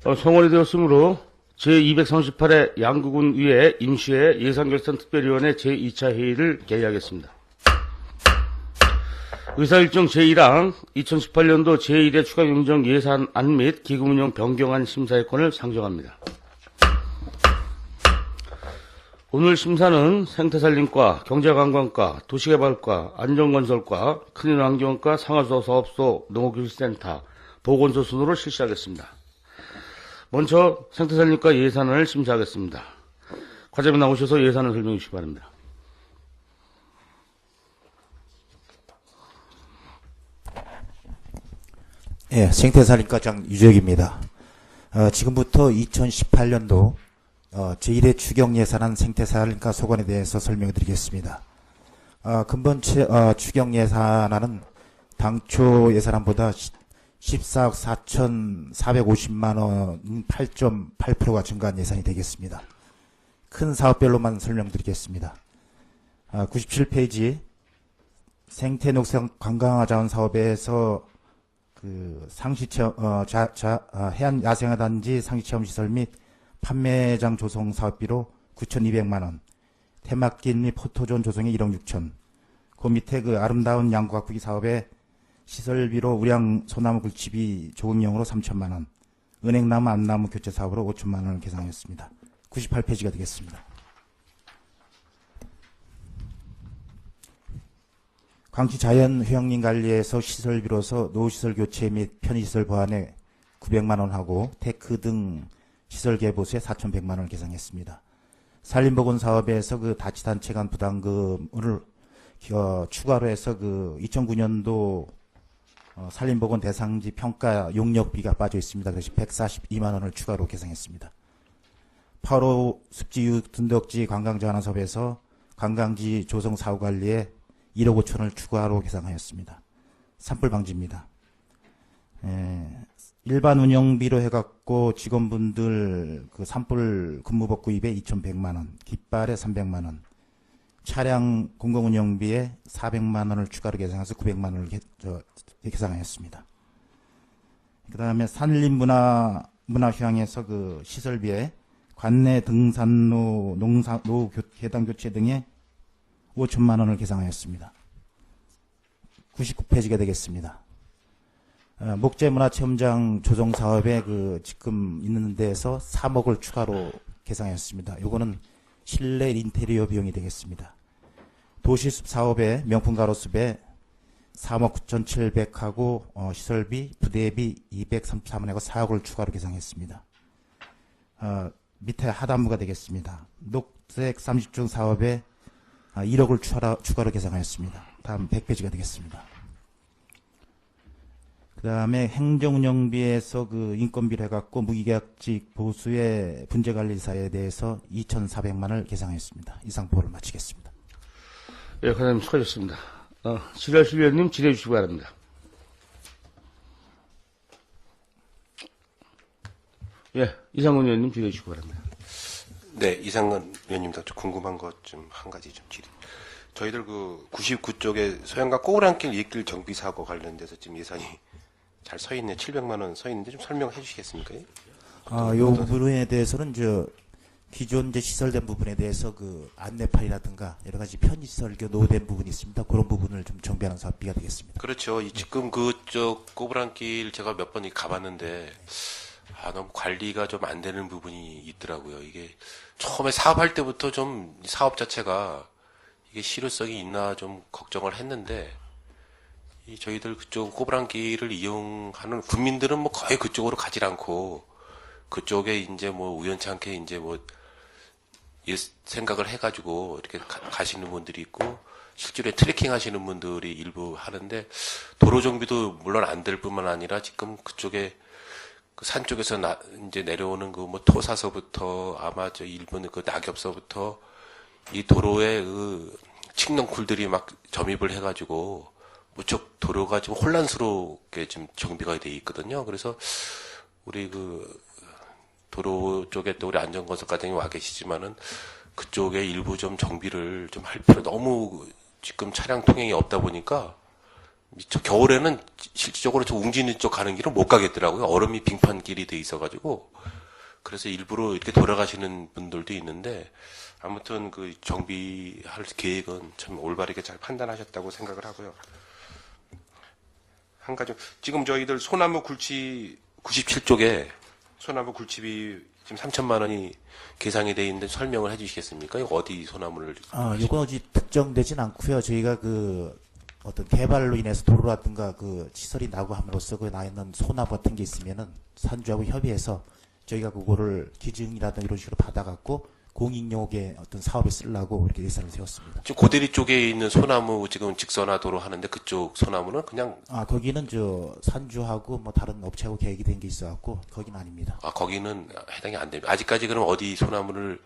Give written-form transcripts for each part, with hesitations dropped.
성원이 되었으므로 제238회 양구군 의회 임시회 예산결산특별위원회 제2차 회의를 개의하겠습니다. 의사일정 제1항 2018년도 제1회 추가경정 예산안 및 기금운용 변경안 심사의권을 상정합니다. 오늘 심사는 생태산림과 경제관광과 도시개발과 안전건설과 큰인환경과 상하수사업소 농업기술센터 보건소 순으로 실시하겠습니다. 먼저 생태산림과 예산안을 심사하겠습니다. 과장님 나오셔서 예산을 설명해 주시기 바랍니다. 예, 생태산림과장 유재욱입니다. 지금부터 2018년도 제1회 추경예산안 생태산림과 소관에 대해서 설명해 드리겠습니다. 근본 추경예산안은 당초 예산안보다 14억 4,450만 원 8.8%가 증가한 예산이 되겠습니다. 큰 사업별로만 설명드리겠습니다. 97페이지 생태녹색 관광화자원 사업에서 해안 야생화단지 상시체험시설 및 판매장 조성 사업비로 9,200만 원, 테마길 및 포토존 조성에 1억 6천, 그 밑에 아름다운 양구 가꾸기 사업에 시설비로 우량 소나무 굴집이 조경용으로 3천만 원, 은행나무 암나무 교체 사업으로 5천만 원을 계산하였습니다. 98페이지가 되겠습니다. 광치 자연휴양림 관리에서 시설비로서 노후시설 교체 및 편의시설 보완에 900만 원 하고 테크 등 시설 개보수에 4,100만 원을 계산했습니다. 산림보건 사업에서 다치단체 간 부담금을 추가로 해서 2009년도 산림보건 대상지 평가 용역비가 빠져 있습니다. 그래서 142만 원을 추가로 계산했습니다. 8호 습지유 둔덕지 관광자원화 사업에서 관광지 조성 사후 관리에 1억 5천을 추가로 계산하였습니다. 산불 방지입니다. 일반 운영비로 해갖고 직원분들 산불 근무복구입에 2,100만 원, 깃발에 300만 원, 차량 공공운영비에 400만 원을 추가로 계산해서 900만 원을 계산하였습니다. 그 다음에 산림문화휴양에서 시설비에 관내 등산로, 노후 계단 교체 등에 5천만 원을 계산하였습니다. 99페이지가 되겠습니다. 목재문화체험장 조성 사업에 지금 있는 데에서 3억을 추가로 계산하였습니다. 요거는 실내 인테리어 비용이 되겠습니다. 도시숲 사업에 명품가로숲에 3억 9,700하고 시설비, 부대비 233원 하고 4억을 추가로 계산했습니다. 밑에 하단부가 되겠습니다. 녹색 30중 사업에 1억을 추가로 계산하였습니다. 다음 100페이지가 되겠습니다. 그 다음에 행정운영비에서 인건비를 해갖고 무기계약직 보수의 분재관리사에 대해서 2,400만 원을 계산하였습니다. 이상 보고를 마치겠습니다. 예, 과장님 수고하셨습니다. 지랄실 위원님 질의해 주시기 바랍니다. 예, 이상은 위원님 질의해 주시기 바랍니다. 네, 이상은 위원님도 좀 궁금한 것 좀 한 가지 좀 질의. 저희들 99쪽에 소양강 꼬우랑길 이길 정비 사고 관련돼서 지금 예산이 잘 서 있네. 700만 원 서 있는데 좀 설명해 주시겠습니까? 요 부분에 대해서는 기존 시설된 부분에 대해서 안내판이라든가 여러 가지 편의시설 노후된 부분이 있습니다. 그런 부분을 좀 정비하는 사업비가 되겠습니다. 그렇죠. 지금 그쪽 꼬부랑길 제가 몇 번 가봤는데 너무 관리가 좀 안 되는 부분이 있더라고요. 이게 처음에 사업할 때부터 좀 사업 자체가 이게 실효성이 있나 좀 걱정을 했는데 저희들 그쪽 꼬부랑길을 이용하는 국민들은 거의 그쪽으로 가질 않고 그쪽에 이제 우연찮게 이제 생각을 해가지고 이렇게 가시는 분들이 있고 실제로 트레킹 하시는 분들이 일부 하는데 도로 정비도 물론 안 될 뿐만 아니라 지금 그쪽에 산 쪽에서 이제 내려오는 토사서부터 아마 일본 낙엽서부터 이 도로에 칡넝쿨들이 막 점입을 해가지고 무척 도로가 좀 혼란스럽게 지금 정비가 돼 있거든요. 그래서 우리 도로 쪽에 또 우리 안전건설과장이 와 계시지만은 그쪽에 일부 좀 정비를 좀 할 필요 너무 지금 차량 통행이 없다 보니까 저 겨울에는 실질적으로 저 웅진이 쪽 가는 길은 못 가겠더라고요. 얼음이 빙판길이 돼 있어가지고. 그래서 일부러 이렇게 돌아가시는 분들도 있는데, 아무튼 그 정비할 계획은 참 올바르게 잘 판단하셨다고 생각을 하고요. 한 가지, 지금 저희들 소나무 굴치 97쪽에 소나무 굴치비 지금 3천만 원이 계상이 돼 있는데 설명을 해 주시겠습니까? 이거 어디 소나무를? 요건 아직 특정되진 않고요. 저희가 어떤 개발로 인해서 도로라든가 시설이 나고 함으로써 나 있는 소나무 같은 게 있으면은 산주하고 협의해서 저희가 그거를 기증이라든가 이런 식으로 받아갖고 공익용의 어떤 사업에 쓰려고 이렇게 예산을 세웠습니다. 지금 고대리 쪽에 있는 소나무 지금 직선화도로 하는데 그쪽 소나무는 그냥 거기는 산주하고 다른 업체하고 계획이 된 게 있어갖고 거기는 아닙니다. 거기는 해당이 안 됩니다. 아직까지 그럼 어디 소나무를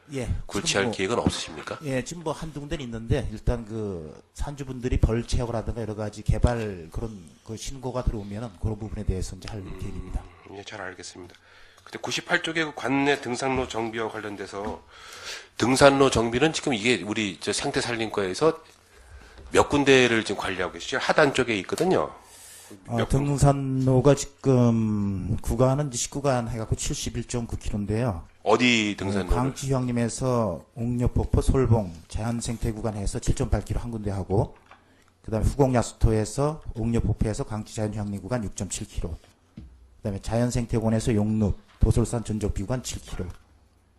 굴치할 계획은 없으십니까? 예, 지금 한두 군데는 있는데 일단 산주분들이 벌채하고라든가 여러 가지 개발 그런 신고가 들어오면은 그런 부분에 대해서 이제 할 계획입니다. 예, 잘 알겠습니다. 근데 98쪽에 관내 등산로 정비와 관련돼서 등산로 정비는 지금 이게 우리 생태산림과에서 몇 군데를 지금 관리하고 계시죠? 하단 쪽에 있거든요. 등산로가 지금 구간은 19구간 해갖고 71.9km인데요. 어디 등산로? 광치휴양림에서 옥녀폭포 솔봉 자연생태구간 해서 7.8km 한 군데 하고, 그 다음에 후곡야수토에서 옥녀폭포에서 광치자연휴양림 구간 6.7km, 그 다음에 자연생태공원에서 용룹 도솔산 전적비구간 7km,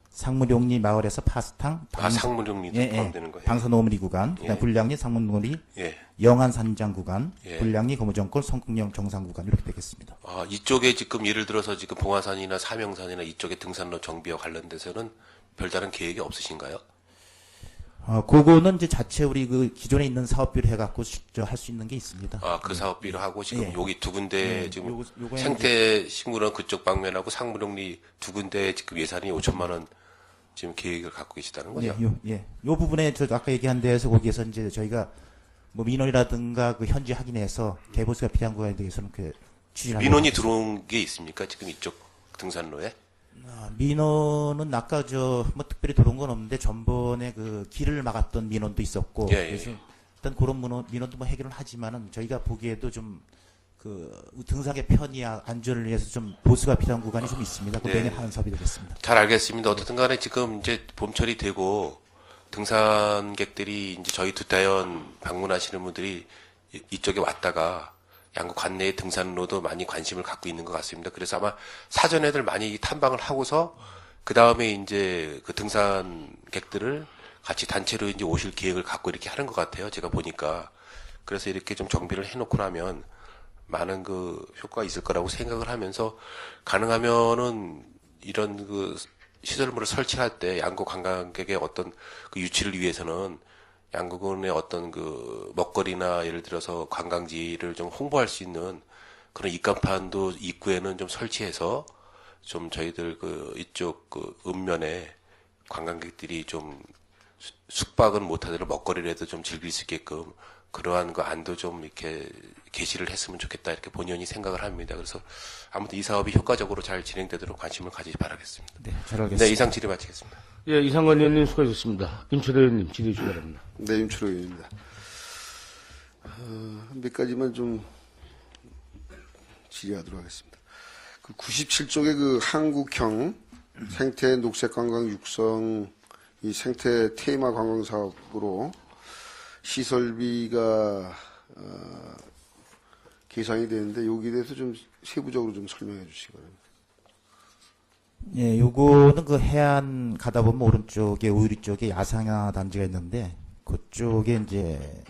상무룡리 마을에서 파스탕 상무룡리도 포함되는 거예요. 방산오므리 구간, 그다음에 불량리 상문놀이 영안산장 구간, 불량리 거무정골 성국령 정상 구간 이렇게 되겠습니다. 이쪽에 지금 예를 들어서 지금 봉화산이나 사명산이나 이쪽에 등산로 정비와 관련돼서는 별다른 계획이 없으신가요? 그거는 이제 자체 우리 기존에 있는 사업비로 해갖고 할 수 있는 게 있습니다. 그 사업비로 하고 지금 여기 두 군데 지금 요거에 생태 식물원 그쪽 방면하고 상무룡리 두 군데 지금 예산이 5천만 원 지금 계획을 갖고 계시다는 거죠? 요 부분에 아까 얘기한 데에서 거기에서 이제 저희가 민원이라든가 현지 확인해서 개보수가 필요한 거에 대해서는 추진하고. 민원이 들어온 게 있습니까? 지금 이쪽 등산로에? 민원은 아까 특별히 들어온 건 없는데 전번에 길을 막았던 민원도 있었고. 그래서 일단 그런 민원도 해결을 하지만은 저희가 보기에도 좀 등산의 편의와 안전을 위해서 좀 보수가 필요한 구간이 좀 있습니다. 매년 하는 사업이 되겠습니다. 잘 알겠습니다. 어떻든 간에 지금 이제 봄철이 되고 등산객들이 이제 저희 두타연 방문하시는 분들이 이쪽에 왔다가 양구 관내의 등산로도 많이 관심을 갖고 있는 것 같습니다. 그래서 아마 사전에들 많이 탐방을 하고서 그 다음에 이제 등산객들을 같이 단체로 이제 오실 계획을 갖고 이렇게 하는 것 같아요. 제가 보니까. 그래서 이렇게 좀 정비를 해놓고 나면 많은 효과가 있을 거라고 생각을 하면서 가능하면은 이런 시설물을 설치할 때 양구 관광객의 어떤 유치를 위해서는 양구군의 어떤 먹거리나 예를 들어서 관광지를 좀 홍보할 수 있는 그런 입간판도 입구에는 좀 설치해서 좀 저희들 이쪽 읍면에 관광객들이 좀 숙박은 못하더라도 먹거리라도 좀 즐길 수 있게끔 그러한 안도 좀 이렇게 게시를 했으면 좋겠다 이렇게 본연이 생각을 합니다. 그래서 아무튼 이 사업이 효과적으로 잘 진행되도록 관심을 가지시 바라겠습니다. 네, 잘 알겠습니다. 네, 이상 질의 마치겠습니다. 예, 이상관 의원님 수고하셨습니다. 임철호 의원님 질의 주시 바랍니다. 네, 임철호 의원입니다. 몇 가지만 좀 질의하도록 하겠습니다. 97쪽의 한국형 생태 녹색 관광 육성 이 생태 테마 관광 사업으로 시설비가 계상이 되는데 여기에 대해서 좀 세부적으로 좀 설명해 주시기 바랍니다. 예, 요거는 해안 가다 보면 오른쪽에 우유리 쪽에 야상야 단지가 있는데 그쪽에 이제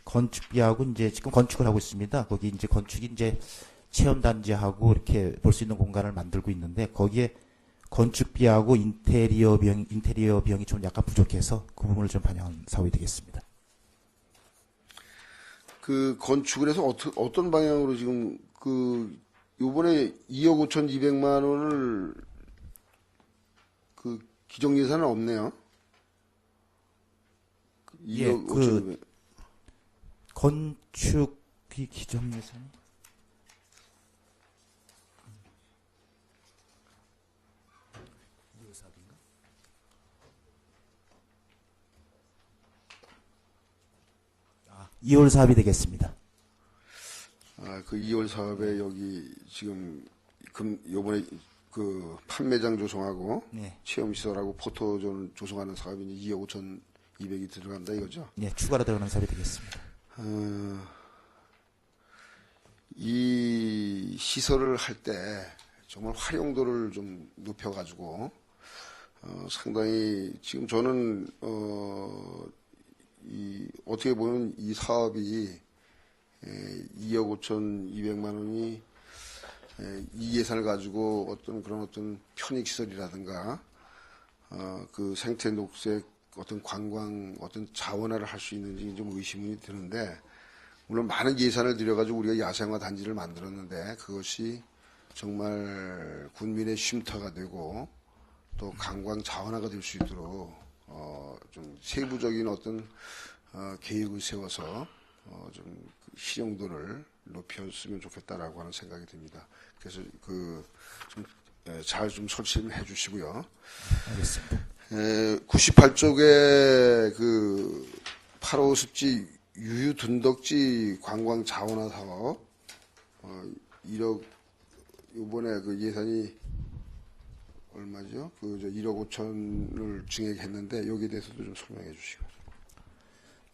건축비하고 이제 지금 건축을 하고 있습니다. 거기 이제 건축이 이제 체험 단지하고 이렇게 볼 수 있는 공간을 만들고 있는데 거기에 건축비하고 인테리어 비용이 좀 약간 부족해서 그 부분을 좀 반영한 사업이 되겠습니다. 건축을 해서 어떤 방향으로 지금 요번에 2억 5,200만 원을 기정 예산은 없네요. 2억 5,200. 건축비 기정 예산이 2월 사업이 되겠습니다. 그 2월 사업에 여기 지금 요번에 그 판매장 조성하고 네. 체험시설하고 포토존 조성하는 사업이 이제 2억 5,200이 들어간다 이거죠. 네, 추가로 들어가는 사업이 되겠습니다. 이 시설을 할 때 정말 활용도를 좀 높여가지고 상당히 지금 저는 어떻게 보면 이 사업이 2억 5,200만 원이 이 예산을 가지고 그런 어떤 편익시설이라든가 그 생태 녹색 어떤 관광 어떤 자원화를 할 수 있는지 좀 의심이 드는데, 물론 많은 예산을 들여가지고 우리가 야생화 단지를 만들었는데 그것이 정말 군민의 쉼터가 되고 또 관광 자원화가 될 수 있도록 좀 세부적인 어떤 계획을 세워서 좀 실용도를 높였으면 좋겠다라고 하는 생각이 듭니다. 그래서 잘 좀 설치를 해주시고요. 알겠습니다. 98쪽에 그 8호 습지 유유 둔덕지 관광 자원화 사업 1억 이번에 그 예산이 얼마죠? 1억 5천을 증액했는데 여기에 대해서도 좀 설명해 주시고.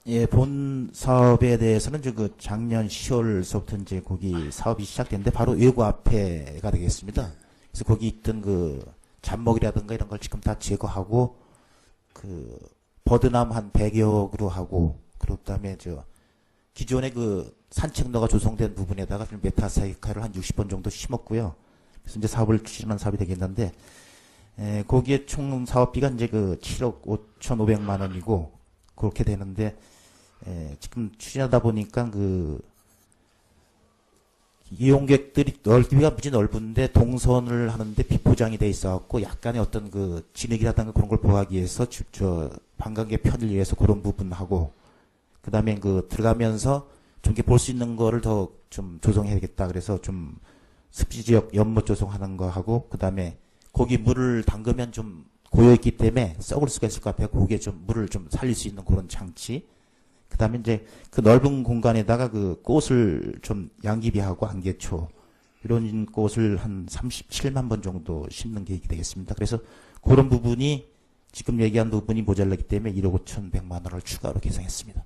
예, 본 사업에 대해서는 그 작년 10월서부터 이제 거기 사업이 시작됐는데 바로 외구 앞에가 되겠습니다. 그래서 거기 있던 그 잡목이라든가 이런 걸 지금 다 제거하고 그 버드나무 한 100여 그루 하고, 그다음에 기존에 그 산책로가 조성된 부분에다가 좀 메타사이카를 한 60번 정도 심었고요. 그래서 이제 사업을 추진하는 사업이 되겠는데, 거기에 총 사업비가 이제 그 7억 5,500만 원이고 그렇게 되는데, 지금 추진하다 보니까 그 이용객들이 넓기가 무지 넓은데 동선을 하는데 비포장이 돼 있어갖고 약간의 어떤 그 진흙이라든가 그런 걸 보호하기 위해서 관광객 편을 위해서 그런 부분하고, 그 다음에 그 들어가면서 좀 이렇게 볼 수 있는 거를 더 좀 조성해야겠다. 그래서 좀 습지 지역 연못 조성하는 거 하고, 그 다음에 거기 물을 담그면 좀 고여있기 때문에 썩을 수가 있을 것 같아요. 거기에 좀 물을 좀 살릴 수 있는 그런 장치. 그 다음에 이제 그 넓은 공간에다가 그 꽃을 좀 양귀비하고 안개초 이런 꽃을 한 37만 번 정도 심는 계획이 되겠습니다. 그래서 그런 부분이 지금 얘기한 부분이 모자라기 때문에 1억 5,100만 원을 추가로 계상했습니다.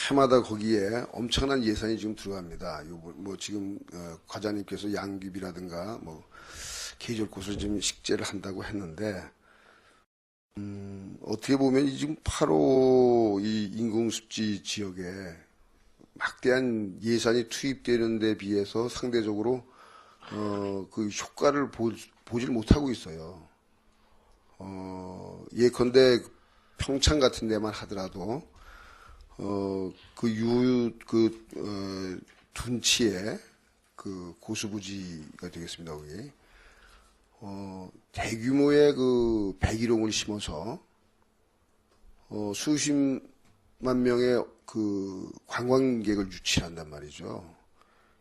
해마다 거기에 엄청난 예산이 지금 들어갑니다. 뭐 지금 과장님께서 양귀비라든가 뭐 계절꽃을 지금 식재를 한다고 했는데, 어떻게 보면 지금 8호 이 인공습지 지역에 막대한 예산이 투입되는 데 비해서 상대적으로 그 효과를 보질 못하고 있어요. 예컨대 평창 같은 데만 하더라도 둔치에 그 고수부지가 되겠습니다. 거기 대규모의 그 백일홍을 심어서 수십만 명의 그 관광객을 유치한단 말이죠.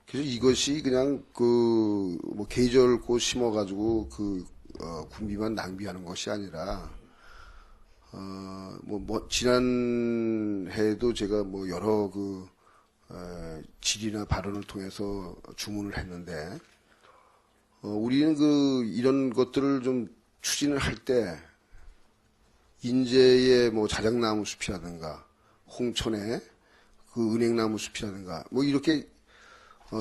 그래서 이것이 그냥 뭐 계절꽃 심어가지고 군비만 낭비하는 것이 아니라 지난 해에도 제가 뭐 여러 질의나 발언을 통해서 주문을 했는데, 우리는 이런 것들을 좀 추진을 할 때, 인제의 뭐 자작나무 숲이라든가, 홍천의 그 은행나무 숲이라든가, 뭐 이렇게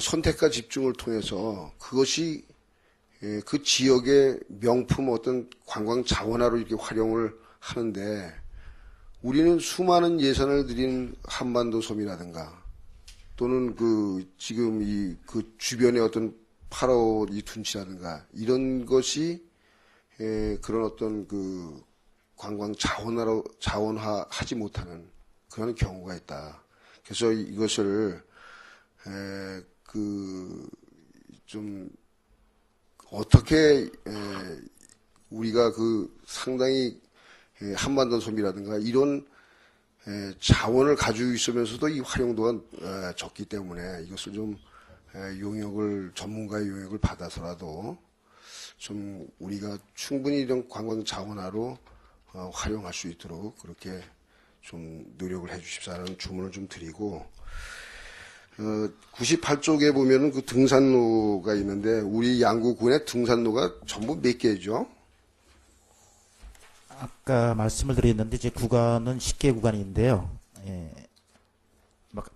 선택과 집중을 통해서 그것이 그 지역의 명품 어떤 관광 자원화로 이렇게 활용을 하는데, 우리는 수많은 예산을 들인 한반도 섬이라든가 또는 지금 그 주변의 어떤 8호 이 둔치라든가 이런 것이 그런 어떤 그 관광 자원화 하지 못하는 그런 경우가 있다. 그래서 이것을 좀 어떻게 우리가 상당히 한반도 섬이라든가 이런 자원을 가지고 있으면서도 이 활용도가 적기 때문에 이것을 좀 전문가의 용역을 받아서라도 좀 우리가 충분히 이런 관광 자원화로 활용할 수 있도록 그렇게 좀 노력을 해 주십사라는 주문을 좀 드리고, 98쪽에 보면은 그 등산로가 있는데 우리 양구군의 등산로가 전부 몇 개죠? 아까 말씀을 드렸는데 제 구간은 10개 구간인데요. 예,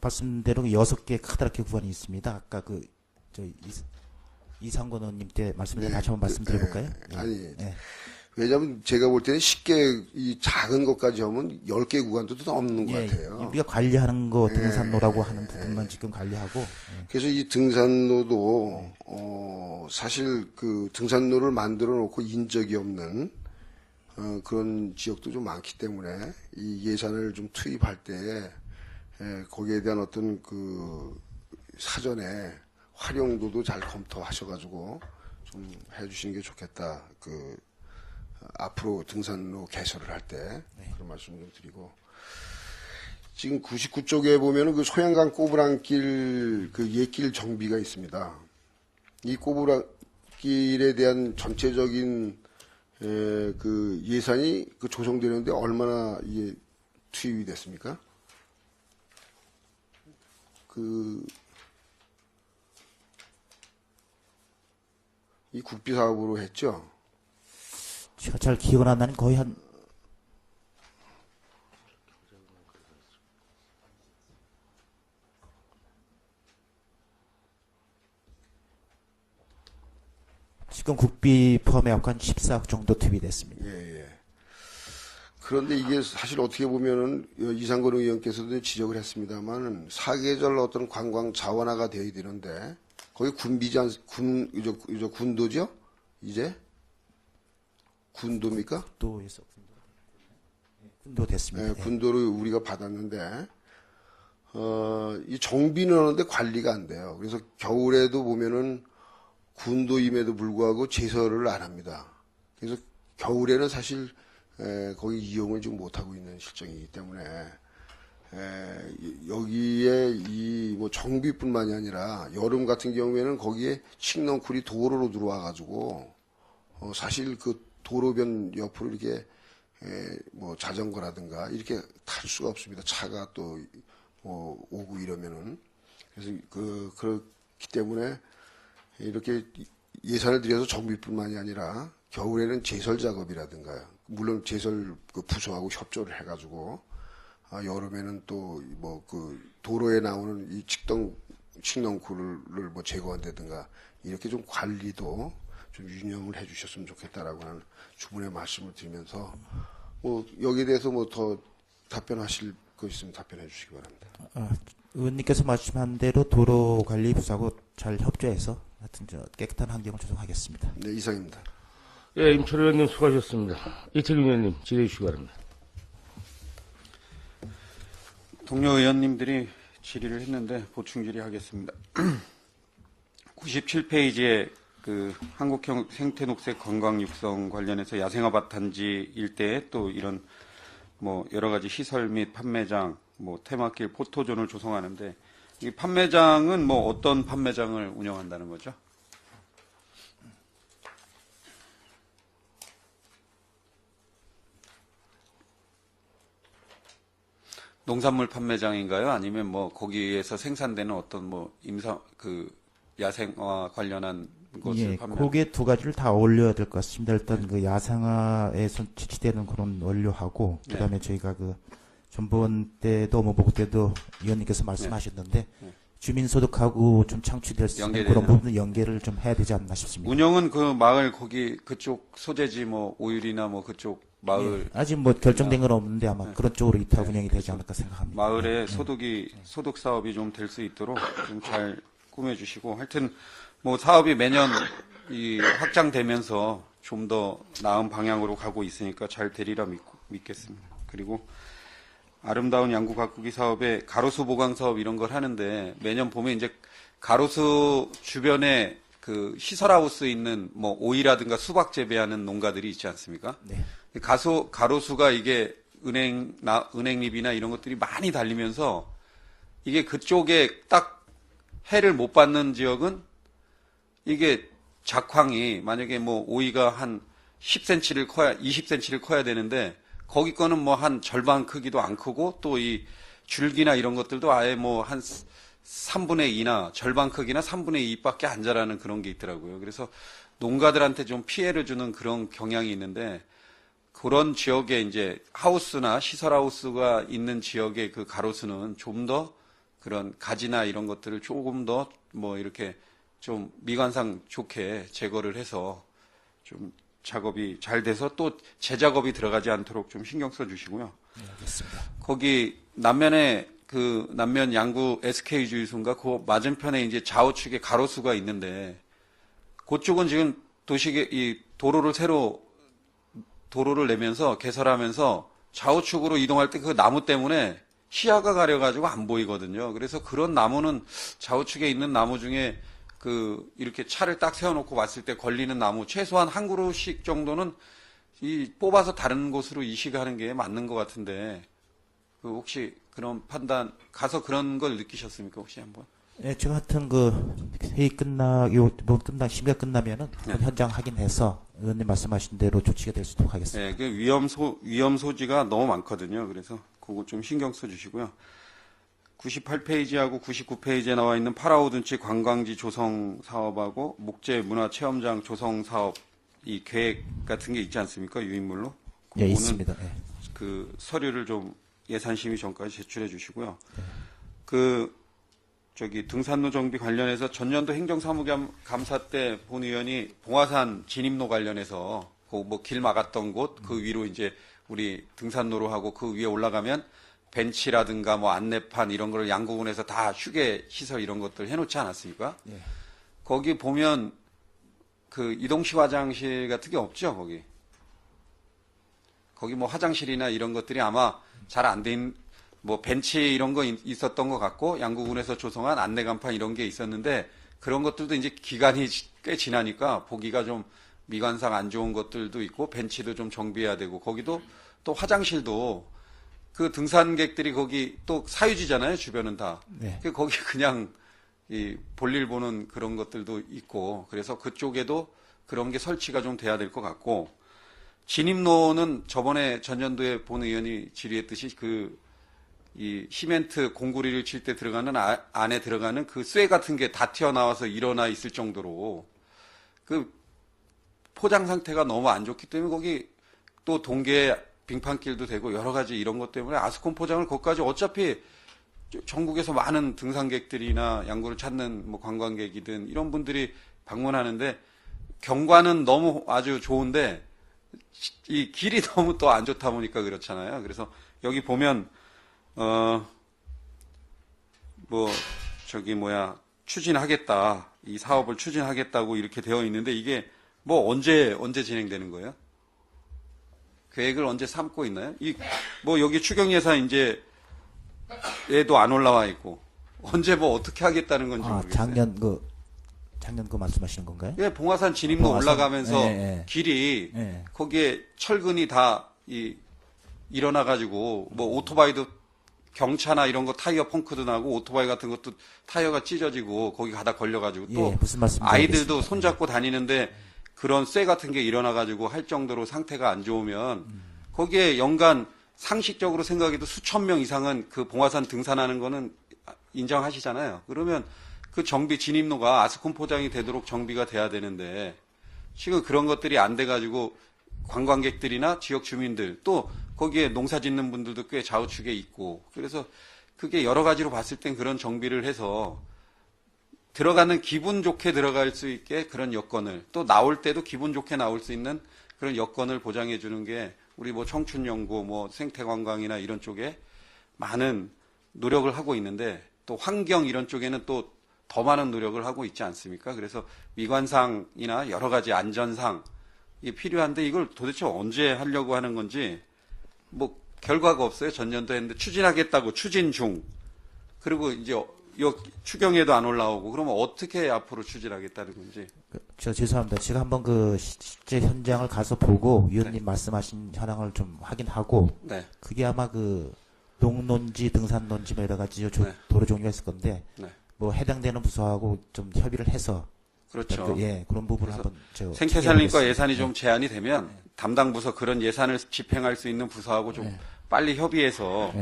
말씀대로 6개 카다랗게 구간이 있습니다. 아까 이상권 의원님 때 말씀드린 다시 한번 말씀드려볼까요? 아니, 예. 왜냐하면 제가 볼 때는 10개 이 작은 것까지 하면 10개 구간도 넘는 것 예, 같아요. 우리가 관리하는 거 등산로라고 하는 부분만 지금 관리하고 그래서 이 등산로도 사실 그 등산로를 만들어 놓고 인 적이 없는 그런 지역도 좀 많기 때문에 이 예산을 좀 투입할 때 거기에 대한 어떤 그 사전에 활용도도 잘 검토하셔가지고 좀 해주시는 게 좋겠다. 앞으로 등산로 개설을 할 때 그런 말씀 좀 드리고, 지금 99쪽에 보면은 그 소양강 꼬부랑길 그 옛길 정비가 있습니다. 이 꼬부랑길에 대한 전체적인 그 예산이 그 조성되는데 얼마나 이게 투입이 됐습니까? 이 국비 사업으로 했죠. 제가 잘 기억은 안 나는 거의 한 지금 국비 포함해 갖고 한 14억 정도 투입이 됐습니다. 예. 그런데 이게 사실 어떻게 보면은 이상권 의원께서도 지적을 했습니다만 사계절 어떤 관광 자원화가 되어야 되는데 거기 군도죠? 이제? 군도입니까? 군도에서 군도 됐습니다. 네, 군도를 우리가 받았는데 이 정비는 하는데 관리가 안 돼요. 그래서 겨울에도 보면은 군도임에도 불구하고 제설을 안 합니다. 그래서 겨울에는 사실 거기 이용을 좀 못하고 있는 실정이기 때문에 여기에 이 뭐 정비뿐만이 아니라 여름 같은 경우에는 거기에 칡넝쿨이 도로로 들어와가지고 사실 그 도로변 옆으로 이렇게 뭐 자전거라든가 이렇게 탈 수가 없습니다. 차가 또 오고 이러면은. 그래서 그렇기 때문에 이렇게 예산을 들여서 정비뿐만이 아니라 겨울에는 제설 작업이라든가요. 물론 제설 그 부서하고 협조를 해가지고 여름에는 또 뭐 그 도로에 나오는 이 칡넝쿨을 뭐 제거한다든가 이렇게 좀 관리도 좀 유념을 해주셨으면 좋겠다라고 하는 주문의 말씀을 드리면서 뭐 여기에 대해서 뭐 더 답변하실 거 있으면 답변해 주시기 바랍니다. 의원님께서 말씀한 대로 도로관리부서하고 잘 협조해서 하여튼 깨끗한 환경을 조성하겠습니다. 네, 이상입니다. 예, 임철 의원님 수고하셨습니다. 이태균 의원님 질의해 주시기 바랍니다. 동료 의원님들이 질의를 했는데 보충 질의하겠습니다. 97페이지에 그 한국형 생태녹색 관광 육성 관련해서 야생아밭 단지 일대에 또 이런 뭐 여러 가지 시설 및 판매장, 뭐 테마길, 포토존을 조성하는데 이 판매장은 뭐 어떤 판매장을 운영한다는 거죠? 농산물 판매장인가요? 아니면 뭐 거기에서 생산되는 어떤 뭐 야생화 관련한 것을 판매하는? 그게 두 가지를 다 올려야 될 것 같습니다. 일단 그 야생화에서 지치되는 그런 원료하고 그다음에 저희가 그 전번 때도 업무보고 때도 위원님께서 말씀하셨는데 주민소득하고 좀 창출될 수 있는 그런 부분 연계를 좀 해야 되지 않나 싶습니다. 운영은 그 마을 거기 그쪽 소재지 뭐 오율이나 뭐 그쪽 마을 아직 뭐 결정된 건 없는데 아마 그런 쪽으로 이타 운영이 되지 않을까 생각합니다. 마을의 소득 사업이 좀 될 수 있도록 좀 잘 꾸며주시고 하여튼 뭐 사업이 매년 이 확장되면서 좀 더 나은 방향으로 가고 있으니까 잘 되리라 믿겠습니다. 그리고 아름다운 양구 가꾸기 사업에 가로수 보강 사업 이런 걸 하는데 매년 보면 이제 가로수 주변에 그 시설하우스 있는 뭐 오이라든가 수박 재배하는 농가들이 있지 않습니까? 네. 가로수가 이게 은행잎이나 이런 것들이 많이 달리면서 이게 그쪽에 딱 해를 못 받는 지역은 이게 작황이 만약에 뭐 오이가 한 20cm를 커야 되는데 거기 거는 뭐 한 절반 크기도 안 크고 또 이 줄기나 이런 것들도 아예 뭐 한 3분의 2나 절반 크기나 3분의 2밖에 안 자라는 그런 게 있더라고요. 그래서 농가들한테 좀 피해를 주는 그런 경향이 있는데 그런 지역에 이제 하우스나 시설하우스가 있는 지역의 그 가로수는 좀 더 그런 가지나 이런 것들을 조금 더 뭐 이렇게 좀 미관상 좋게 제거를 해서 좀 작업이 잘 돼서 또 재작업이 들어가지 않도록 좀 신경 써 주시고요. 네, 알겠습니다. 거기 남면에 그 남면 양구 SK 주유소인가 그 맞은편에 이제 좌우측에 가로수가 있는데 그쪽은 지금 도시계 이 도로를 새로 도로를 내면서 개설하면서 좌우측으로 이동할 때 그 나무 때문에 시야가 가려가지고 안 보이거든요. 그래서 그런 나무는 좌우측에 있는 나무 중에 그 이렇게 차를 딱 세워놓고 봤을 때 걸리는 나무 최소한 한 그루씩 정도는 이 뽑아서 다른 곳으로 이식하는 게 맞는 것 같은데 그 혹시 그런 판단 가서 그런 걸 느끼셨습니까 혹시 한번? 네, 저 같은 그 회의 심의가 끝나면은 그 현장 확인해서 의원님 말씀하신 대로 조치가 될 수 있도록 하겠습니다. 네, 그 위험 소지가 너무 많거든요. 그래서 그거 좀 신경 써주시고요. 98페이지하고 99페이지에 나와 있는 파라오든치 관광지 조성 사업하고 목재 문화체험장 조성 사업 이 계획 같은 게 있지 않습니까? 유인물로? 예, 있습니다. 예. 그 서류를 좀 예산심의 전까지 제출해 주시고요. 네. 그 저기 등산로 정비 관련해서 전년도 행정사무감사 때 본 의원이 봉화산 진입로 관련해서 그 뭐 길 막았던 곳 그 위로 이제 우리 등산로로 하고 그 위에 올라가면 벤치라든가 뭐 안내판 이런 거를 양구군에서 다 휴게 시설 이런 것들 해놓지 않았습니까? 예. 거기 보면 그 이동식 화장실 같은 게 없죠, 거기. 거기 뭐 화장실이나 이런 것들이 아마 잘 안 된, 뭐 벤치 이런 거 있었던 것 같고 양구군에서 조성한 안내 간판 이런 게 있었는데 그런 것들도 이제 기간이 꽤 지나니까 보기가 좀 미관상 안 좋은 것들도 있고 벤치도 좀 정비해야 되고 거기도 또 화장실도 그 등산객들이 거기 또 사유지잖아요, 주변은 다. 네. 거기 그냥 이 볼일 보는 그런 것들도 있고 그래서 그쪽에도 그런 게 설치가 좀 돼야 될 것 같고 진입로는 저번에 전년도에 본 의원이 질의했듯이 그 이 시멘트 공구리를 칠 때 들어가는 안에 들어가는 그 쇠 같은 게 다 튀어나와서 일어나 있을 정도로 그 포장 상태가 너무 안 좋기 때문에 거기 또 동계 빙판길도 되고 여러 가지 이런 것 때문에 아스콘 포장을 거기까지 어차피 전국에서 많은 등산객들이나 양구를 찾는 뭐 관광객이든 이런 분들이 방문하는데 경관은 너무 아주 좋은데 이 길이 너무 또 안 좋다 보니까 그렇잖아요. 그래서 여기 보면 뭐 저기 추진하겠다 이 사업을 추진하겠다고 이렇게 되어 있는데 이게 뭐 언제 진행되는 거예요? 계획을 언제 삼고 있나요? 뭐 여기 추경 예산 이제 얘도 안 올라와 있고 언제 뭐 어떻게 하겠다는 건지 모르겠어요. 작년 그 말씀하시는 건가요? 예, 봉화산 진입로 봉화산, 올라가면서 예. 길이 예. 거기에 철근이 다 일어나 가지고 뭐 오토바이도 경차나 이런 거 타이어 펑크도 나고 오토바이 같은 것도 타이어가 찢어지고 거기 가다 걸려 가지고 또 예, 무슨 말씀인지 아이들도 알겠습니다. 손잡고 다니는데 그런 쇠 같은 게 일어나 가지고 할 정도로 상태가 안 좋으면 거기에 연간 상식적으로 생각해도 수천 명 이상은 그 봉화산 등산하는 거는 인정하시잖아요. 그러면 그 정비 진입로가 아스콘 포장이 되도록 정비가 돼야 되는데 지금 그런 것들이 안 돼 가지고 관광객들이나 지역 주민들 또 거기에 농사 짓는 분들도 꽤 좌우측에 있고 그래서 그게 여러 가지로 봤을 땐 그런 정비를 해서 들어가는 기분 좋게 들어갈 수 있게 그런 여건을 또 나올 때도 기분 좋게 나올 수 있는 그런 여건을 보장해 주는 게 우리 뭐 청춘연구 뭐 생태관광이나 이런 쪽에 많은 노력을 하고 있는데 또 환경 이런 쪽에는 또 더 많은 노력을 하고 있지 않습니까? 그래서 미관상이나 여러 가지 안전상 이 필요한데 이걸 도대체 언제 하려고 하는 건지 뭐 결과가 없어요. 전년도 했는데 추진하겠다고 추진 중. 그리고 이제 추경에도 안 올라오고 그러면 어떻게 앞으로 추진하겠다는 건지. 저 죄송합니다. 제가 한번 그 실제 현장을 가서 보고 위원님 말씀하신 현황을 좀 확인하고 네. 그게 아마 그 농논지, 등산논지 뭐 여러 가지 네. 도로 종류가 있을 건데 네. 뭐 해당되는 부서하고 좀 협의를 해서 그렇죠. 그런 부분을 한번 생태산림과 예산이 좀 제한이 되면 담당 부서 그런 예산을 집행할 수 있는 부서하고 좀 빨리 협의해서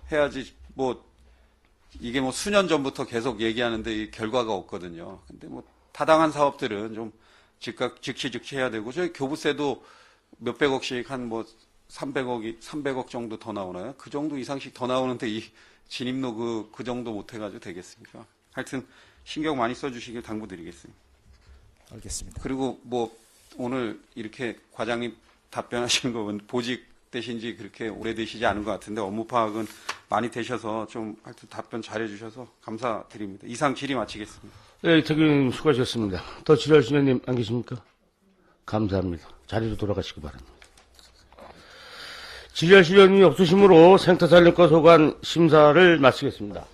해야지 뭐 이게 뭐 수년 전부터 계속 얘기하는데 이 결과가 없거든요. 근데 뭐 타당한 사업들은 좀 즉각 즉시 해야 되고, 저희 교부세도 몇백억씩 한 뭐 300억 정도 더 나오나요? 그 정도 이상씩 더 나오는데 이 진입로 그 정도 못 해가지고 되겠습니까? 하여튼 신경 많이 써주시길 당부드리겠습니다. 알겠습니다. 그리고 뭐 오늘 이렇게 과장님 답변하시는 거 보면 보직 되신지 그렇게 오래되시지 않은 것 같은데 업무 파악은 많이 되셔서 좀 하여튼 답변 잘해 주셔서 감사드립니다. 이상 질의 마치겠습니다. 네, 대표님 수고하셨습니다. 더 질의하실 위원님 안 계십니까? 감사합니다. 자리로 돌아가시기 바랍니다. 질의하실 위원님이 없으시므로 생태산림과 소관 심사를 마치겠습니다.